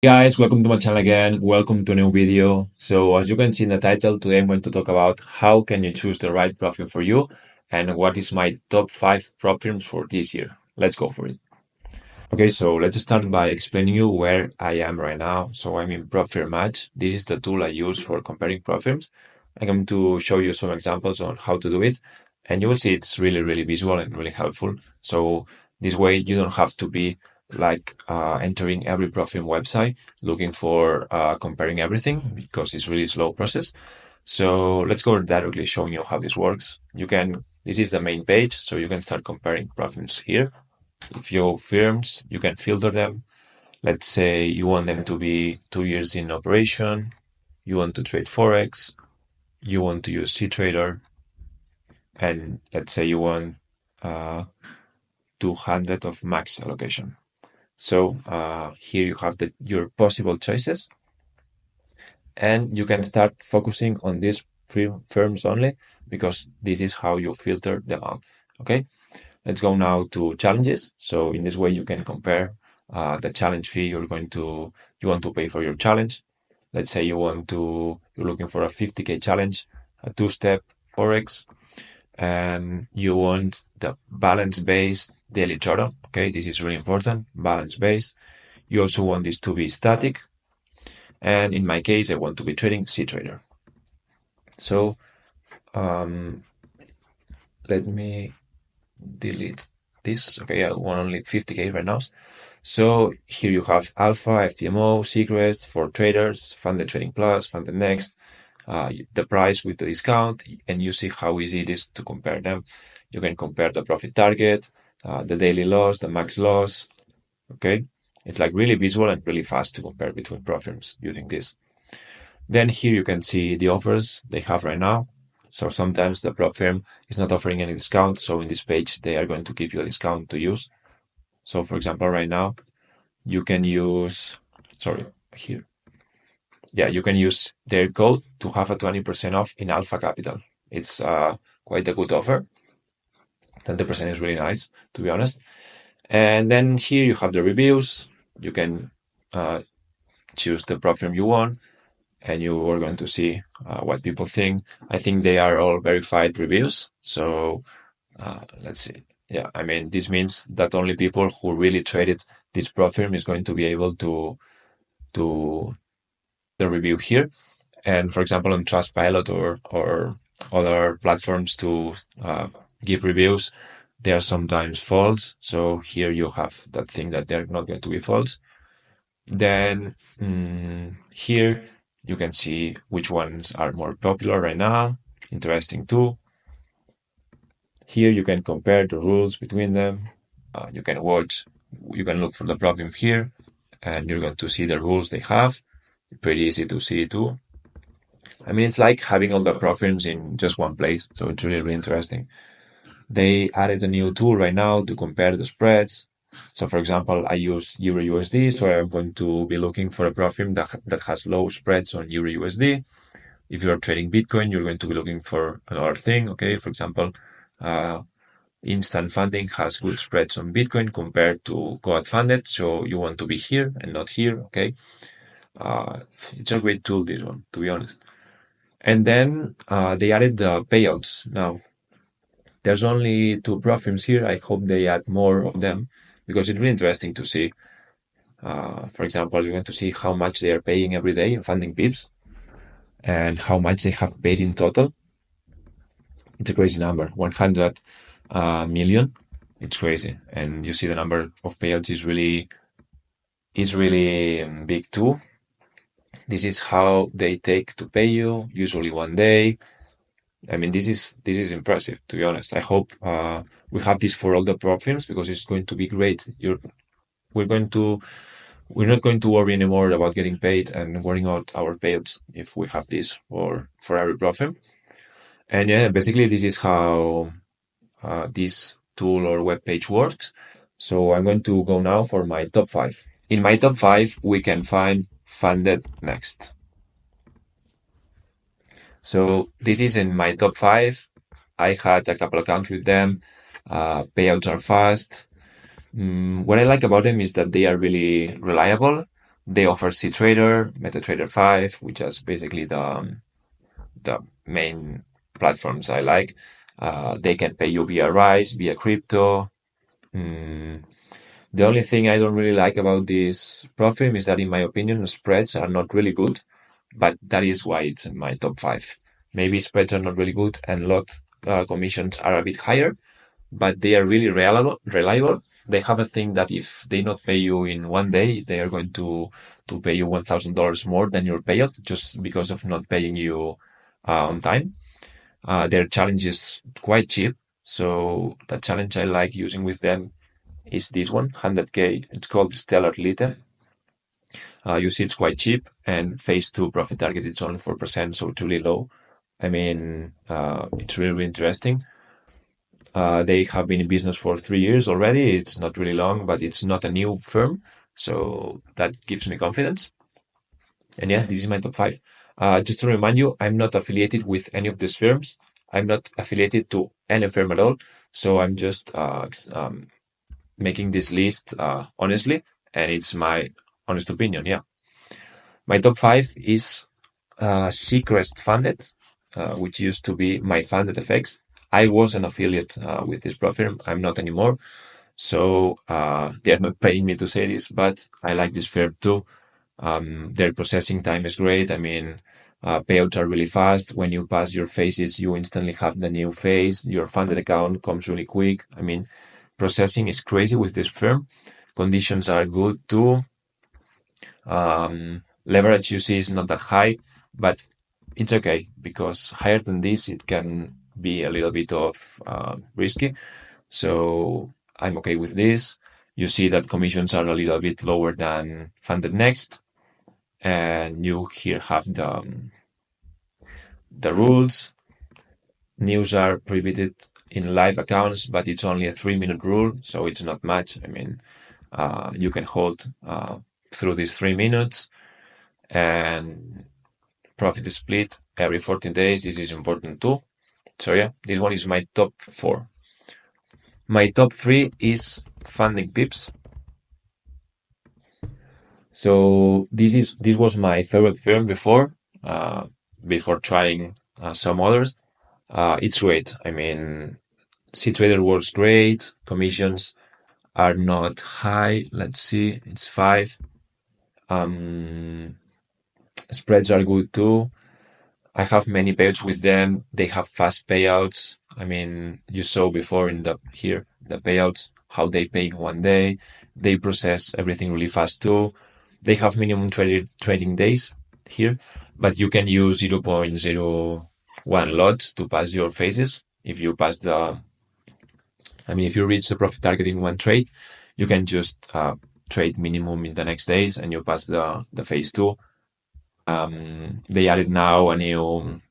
Guys, welcome to my channel again. Welcome to a new video. So as you can see in the title, today I'm going to talk about how can you choose the right prop firm for you and what is my top 5 prop firms for this year. Let's go for it. Okay, so let's start by explaining you where I am right now. So I'm in Prop Firm Match. This is the tool I use for comparing prop firms. I'm going to show you some examples on how to do it, and you will see it's really visual and really helpful. So this way you don't have to be entering every prop firm website looking for comparing everything because it's really slow process. So let's go directly showing you how this works. This is the main page, so you can start comparing prop firms here. If your firms, you can filter them. Let's say you want them to be 2 years in operation, you want to trade Forex, you want to use CTrader, and let's say you want 200 of max allocation. So here you have your possible choices, and you can start focusing on these firms only because this is how you filter them out. Okay, let's go now to challenges. So in this way, you can compare the challenge fee you want to pay for your challenge. Let's say you're looking for a 50K challenge, a two-step Forex, and you want the balance-based daily drawdown. Okay, this is really important, balance-based. You also want this to be static. And in my case, I want to be trading CTrader. So let me delete this. Okay, I want only 50K right now. So here you have Alpha, FTMO, Secrets for traders, Funded Trading Plus, Funded Next, the price with the discount, and you see how easy it is to compare them. You can compare the profit target, the daily loss, the max loss. Okay, it's like really visual and really fast to compare between prop firms using this. Then here you can see the offers they have right now. So sometimes the prop firm is not offering any discount. So in this page, they are going to give you a discount to use. So for example, right now, you can use, sorry, here. Yeah, you can use their code to have a 20% off in Alpha Capital. It's quite a good offer. 20% is really nice, to be honest. And then here you have the reviews. You can choose the prop firm you want, and you are going to see what people think. I think they are all verified reviews. So let's see. Yeah, I mean, this means that only people who really traded this prop firm is going to be able to the review here. And for example, on Trustpilot or other platforms to give reviews, they are sometimes false. So here you have that thing that they're not going to be false. Then here you can see which ones are more popular right now. Interesting too. Here you can compare the rules between them. You can look for the problem here, and you're going to see the rules they have. Pretty easy to see too. I mean, it's like having all the profits in just one place. So it's really interesting. They added a new tool right now to compare the spreads. So for example, I use Euro USD. So I'm going to be looking for a profit that has low spreads on Euro USD. If you're trading Bitcoin, you're going to be looking for another thing. Okay. For example, instant funding has good spreads on Bitcoin compared to Goat funded. So you want to be here and not here. Okay. It's a great tool, this one, to be honest. And then they added the payouts. Now, there's only two prop firms here. I hope they add more of them because it's really interesting to see. For example, you're going to see how much they are paying every day in funding pips and how much they have paid in total. It's a crazy number, 100 million. It's crazy. And you see the number of payouts is really big too. This is how they take to pay you, usually 1 day. I mean, this is impressive, to be honest. I hope we have this for all the prop firms because it's going to be great. We're not going to worry anymore about getting paid and worrying out our payouts if we have this for every prop firm. And yeah, basically this is how this tool or web page works. So I'm going to go now for my top 5. In my top 5, we can find Funded Next. So this is in my top 5. I had a couple accounts with them. Payouts are fast. What I like about them is that they are really reliable. They offer CTrader, MetaTrader 5, which is basically the main platforms I like. They can pay you via Rise, via crypto. Mm, the only thing I don't really like about this platform is that, in my opinion, spreads are not really good, but that is why it's in my top five. Maybe spreads are not really good and lot commissions are a bit higher, but they are really reliable. They have a thing that if they not pay you in one day, they are going to pay you $1,000 more than your payout just because of not paying you on time. Their challenge is quite cheap, so the challenge I like using with them is this one, 100K. It's called Stellar Lite. You see, it's quite cheap, and phase two profit target is only 4%, so it's really low. I mean, it's really, really interesting. They have been in business for 3 years already. It's not really long, but it's not a new firm, so that gives me confidence. And yeah, this is my top five. Just to remind you, I'm not affiliated with any of these firms. I'm not affiliated to any firm at all. So I'm just making this list honestly, and it's my honest opinion. Yeah. My top five is Seacrest Funded, which used to be My Funded FX. I was an affiliate with this firm. I'm not anymore. So they're not paying me to say this, but I like this firm too. Their processing time is great. I mean, payouts are really fast. When you pass your phases, you instantly have the new phase. Your funded account comes really quick. I mean, processing is crazy with this firm. Conditions are good too. Leverage you see is not that high, but it's okay because higher than this, it can be a little bit of risky. So I'm okay with this. You see that commissions are a little bit lower than Funded Next, and you here have the rules. News are prohibited in live accounts, but it's only a 3-minute rule, so it's not much. I mean, you can hold through these 3 minutes, and profit split every 14 days. This is important too. So yeah, this one is my top four. My top three is Funding Pips. So this was my favorite firm before trying some others. It's great. I mean, CTrader works great. Commissions are not high. Let's see, it's 5. Spreads are good too. I have many payouts with them. They have fast payouts. I mean, you saw before in the payouts, how they pay in one day. They process everything really fast too. They have minimum trading days here, but you can use 0.01 lots to pass your phases. If you pass if you reach the profit target in one trade, you can just trade minimum in the next days and you pass the phase two. They added now a new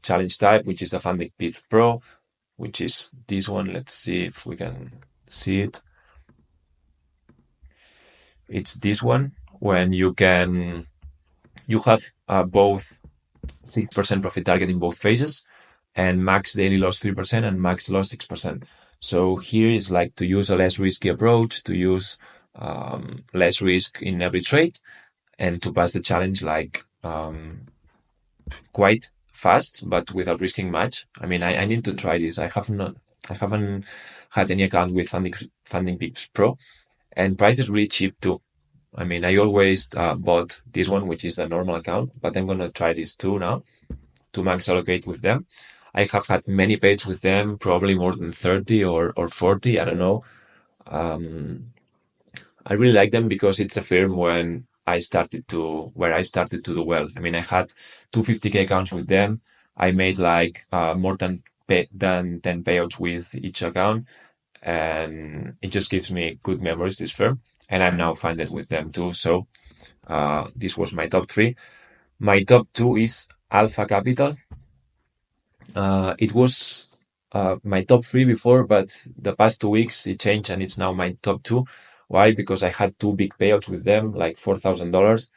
challenge type, which is the Funding Pitch Pro, which is this one. Let's see if we can see it. It's this one when you have both 6% profit target in both phases and max daily loss 3% and max loss 6%. So here is like to use a less risky approach, to use less risk in every trade, and to pass the challenge like quite fast, but without risking much. I mean, I need to try this. I haven't had any account with Funding Peaks Pro, and price is really cheap too. I mean, I always bought this one, which is the normal account, but I'm gonna try this too now to max allocate with them. I have had many pages with them, probably more than 30 or 40. I don't know. I really like them because it's a firm where I started to do well. I mean, I had 250K accounts with them. I made like more than 10 payouts with each account, and it just gives me good memories, this firm. And I'm now funded with them too. So this was my top three. My top two is Alpha Capital. It was my top three before, but the past 2 weeks it changed and it's now my top two. Why? Because I had two big payouts with them, like $4,000,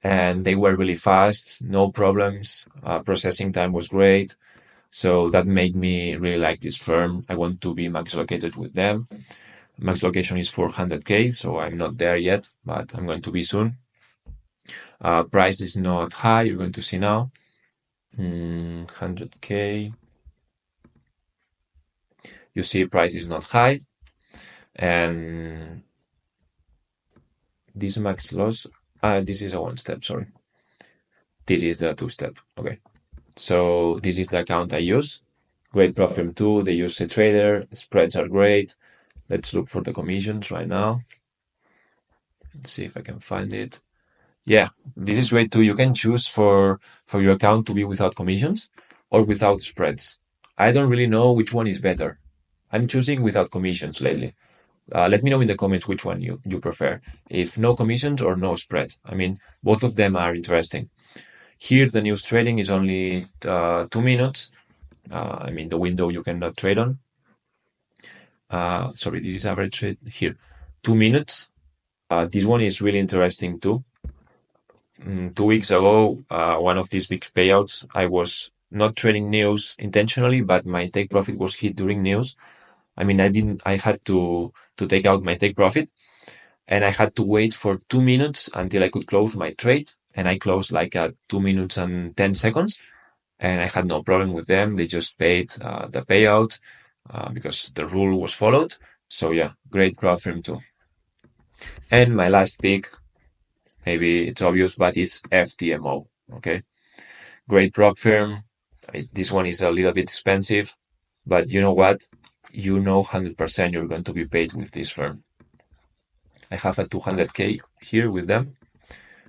and they were really fast, no problems. Processing time was great. So that made me really like this firm. I want to be max allocated with them. Max location is 400K, so I'm not there yet, but I'm going to be soon. Price is not high, you're going to see now. 100K. You see price is not high. And this max loss, this is a one step, sorry. This is the two step, okay. So this is the account I use. Great profit too, they use a trader, spreads are great. Let's look for the commissions right now. Let's see if I can find it. Yeah, this is great too. You can choose for your account to be without commissions or without spreads. I don't really know which one is better. I'm choosing without commissions lately. Let me know in the comments which one you prefer. If no commissions or no spread. I mean, both of them are interesting. Here, the news trading is only 2 minutes. I mean, the window you cannot trade on. Sorry, this is average trade here. 2 minutes. This one is really interesting too. 2 weeks ago, one of these big payouts, I was not trading news intentionally, but my take profit was hit during news. I mean, I had to take out my take profit, and I had to wait for 2 minutes until I could close my trade. And I closed like at 2 minutes and 10 seconds. And I had no problem with them. They just paid the payout because the rule was followed. So yeah, great crowd firm too. And my last pick, maybe it's obvious, but it's FTMO. Okay, great prop firm. This one is a little bit expensive, but you know what? You know 100% you're going to be paid with this firm. I have a 200K here with them,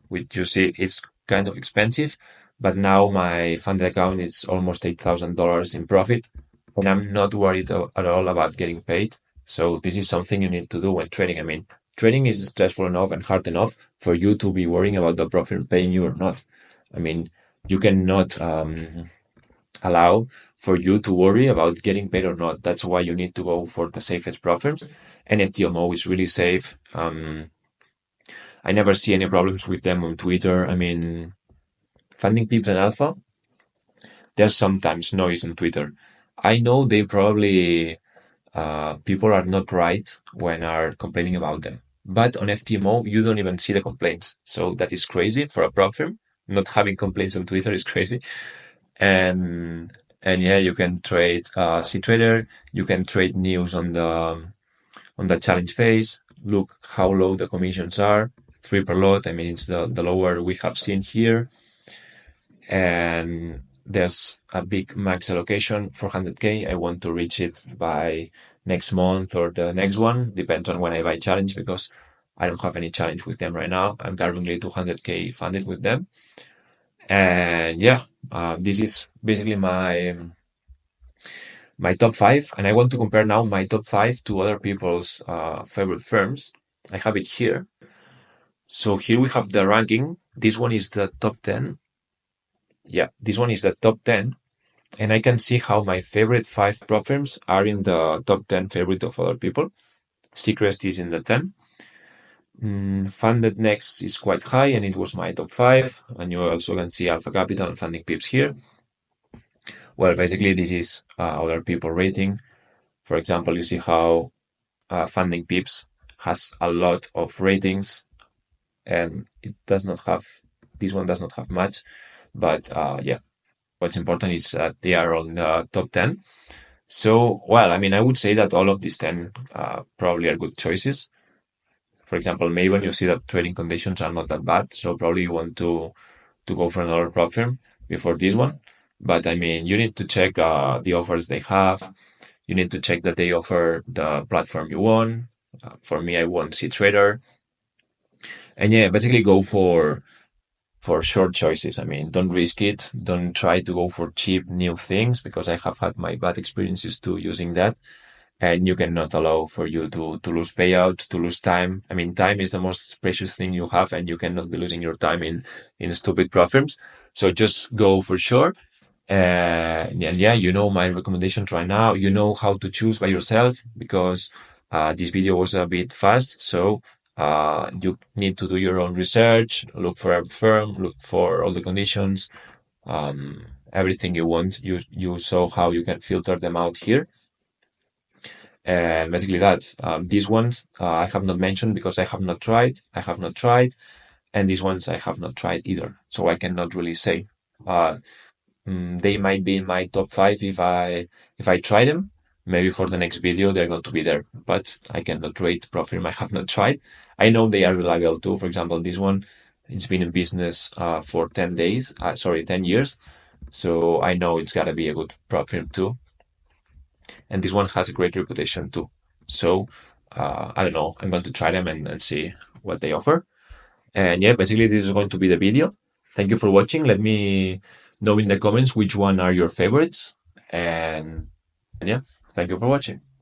which you see is kind of expensive, but now my funded account is almost $8,000 in profit, and I'm not worried at all about getting paid. So this is something you need to do when trading. I mean, trading is stressful enough and hard enough for you to be worrying about the profit paying you or not. I mean, you cannot allow for you to worry about getting paid or not. That's why you need to go for the safest profits. And FTMO is really safe. I never see any problems with them on Twitter. I mean, funding pips and alpha, there's sometimes noise on Twitter. I know they probably people are not right when are complaining about them. But on FTMO, you don't even see the complaints. So that is crazy for a prop firm. Not having complaints on Twitter is crazy. And yeah, you can trade C-Trader. You can trade news on the challenge phase. Look how low the commissions are. 3 per lot. I mean, it's the lower we have seen here. And there's a big max allocation, 400K. I want to reach it by next month or the next one. Depends on when I buy challenge because I don't have any challenge with them right now. I'm currently 200K funded with them. And yeah, this is basically my top 5. And I want to compare now my top 5 to other people's favorite firms. I have it here. So here we have the ranking. This one is the top 10. Yeah, this one is the top 10. And I can see how my favorite 5 prop firms are in the top 10 favorite of other people. Seacrest is in the 10. Funded Next is quite high, and it was my top 5. And you also can see Alpha Capital and Funding Pips here. Well, basically, this is other people rating. For example, you see how Funding Pips has a lot of ratings, and it does not have, this one does not have much. But yeah, what's important is that they are on the top 10. So, well, I mean, I would say that all of these 10 probably are good choices. For example, maybe when you see that trading conditions are not that bad, so probably you want to go for another prop firm before this one. But I mean, you need to check the offers they have. You need to check that they offer the platform you want. For me, I want C-Trader. And yeah, basically go for short choices. I mean, don't risk it. Don't try to go for cheap new things because I have had my bad experiences too using that. And you cannot allow for you to lose payout, to lose time. I mean, time is the most precious thing you have, and you cannot be losing your time in stupid prop firms. So just go for sure. And yeah, you know my recommendations right now. You know how to choose by yourself because this video was a bit fast. So you need to do your own research, look for a firm, look for all the conditions, everything you want. You saw how you can filter them out here. And basically that. These ones I have not mentioned because I have not tried. I have not tried. And these ones I have not tried either. So I cannot really say. Uh, they might be in my top five if I try them. Maybe for the next video they're going to be there, but I cannot rate Profirm. I have not tried. I know they are reliable too. For example, this one, it's been in business for 10 days. Sorry, 10 years. So I know it's gotta be a good Profirm too. And this one has a great reputation too. So I don't know. I'm going to try them and see what they offer. And yeah, basically this is going to be the video. Thank you for watching. Let me know in the comments which one are your favorites. And yeah, thank you for watching.